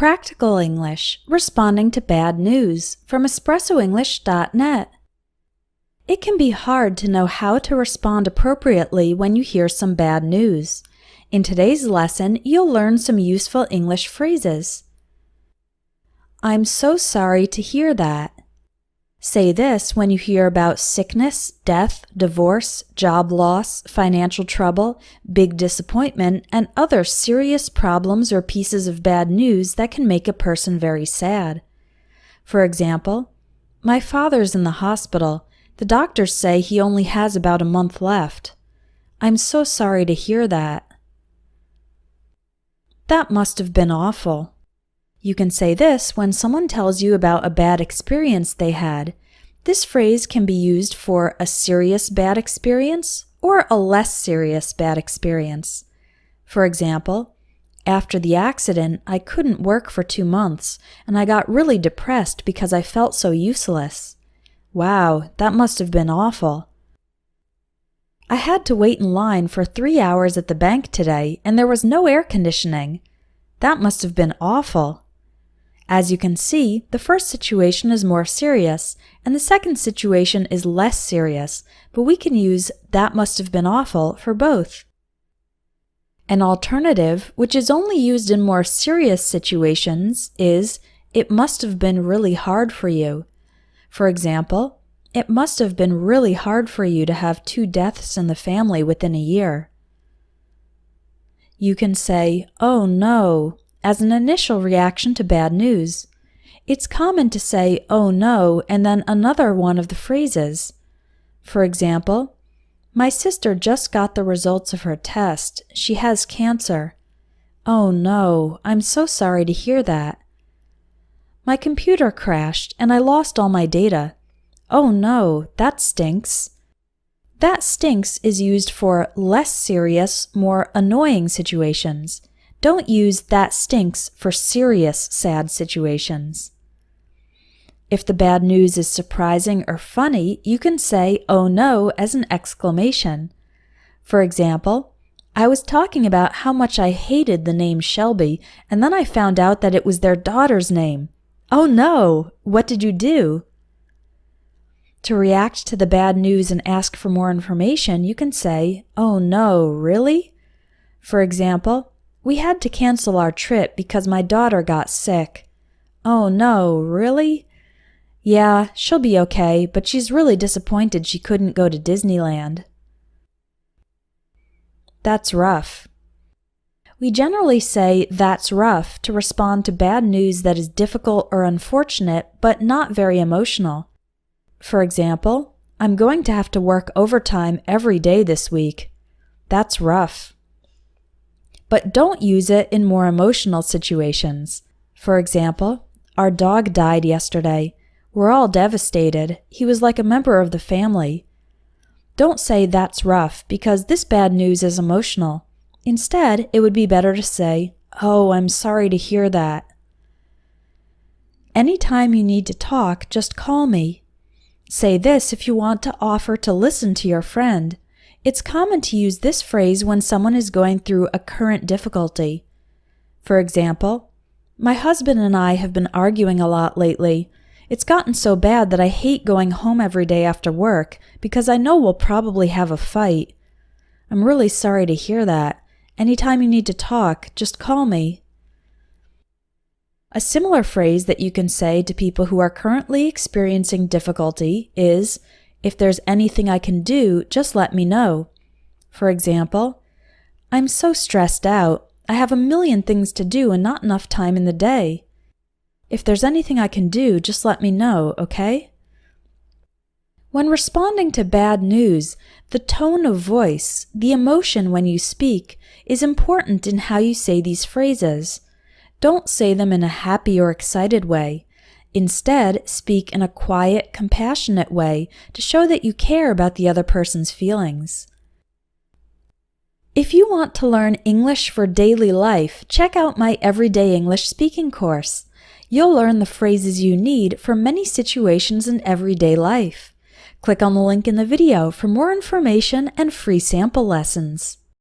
Practical English, Responding to Bad News from EspressoEnglish.net. It can be hard to know how to respond appropriately when you hear some bad news. In today's lesson, you'll learn some useful English phrases. I'm so sorry to hear that. Say this when you hear about sickness, death, divorce, job loss, financial trouble, big disappointment, and other serious problems or pieces of bad news that can make a person very sad. For example, my father's in the hospital. The doctors say he only has about a month left. I'm so sorry to hear that. That must have been awful. You can say this when someone tells you about a bad experience they had. This phrase can be used for a serious bad experience or a less serious bad experience. For example, after the accident, I couldn't work for 2 months, and I got really depressed because I felt so useless. Wow, that must have been awful. I had to wait in line for 3 hours at the bank today, and there was no air conditioning. That must have been awful. As you can see, the first situation is more serious, and the second situation is less serious, but we can use that must have been awful for both. An alternative, which is only used in more serious situations, is it must have been really hard for you. For example, it must have been really hard for you to have 2 deaths in the family within a year. You can say, "Oh no," as an initial reaction to bad news. It's common to say, "Oh no," and then another one of the phrases. For example, my sister just got the results of her test. She has cancer. Oh no, I'm so sorry to hear that. My computer crashed and I lost all my data. Oh no, that stinks. That stinks is used for less serious, more annoying situations. Don't use that stinks for serious, sad situations. If the bad news is surprising or funny, you can say, "Oh no," as an exclamation. For example, I was talking about how much I hated the name Shelby, and then I found out that it was their daughter's name. Oh no! What did you do? To react to the bad news and ask for more information, you can say, "Oh no, really?" For example, we had to cancel our trip because my daughter got sick. Oh no, really? Yeah, she'll be okay, but she's really disappointed she couldn't go to Disneyland. That's rough. We generally say that's rough to respond to bad news that is difficult or unfortunate, but not very emotional. For example, I'm going to have to work overtime every day this week. That's rough. But don't use it in more emotional situations. For example, our dog died yesterday. We're all devastated. He was like a member of the family. Don't say that's rough because this bad news is emotional. Instead, it would be better to say, "Oh, I'm sorry to hear that." Anytime you need to talk, just call me. Say this if you want to offer to listen to your friend. It's common to use this phrase when someone is going through a current difficulty. For example, my husband and I have been arguing a lot lately. It's gotten so bad that I hate going home every day after work because I know we'll probably have a fight. I'm really sorry to hear that. Anytime you need to talk, just call me. A similar phrase that you can say to people who are currently experiencing difficulty is, "If there's anything I can do, just let me know." For example, "I'm so stressed out. I have a million things to do and not enough time in the day. If there's anything I can do, just let me know, okay?" When responding to bad news, the tone of voice, the emotion when you speak, is important in how you say these phrases. Don't say them in a happy or excited way. Instead, speak in a quiet, compassionate way to show that you care about the other person's feelings. If you want to learn English for daily life, check out my Everyday English Speaking course. You'll learn the phrases you need for many situations in everyday life. Click on the link in the video for more information and free sample lessons.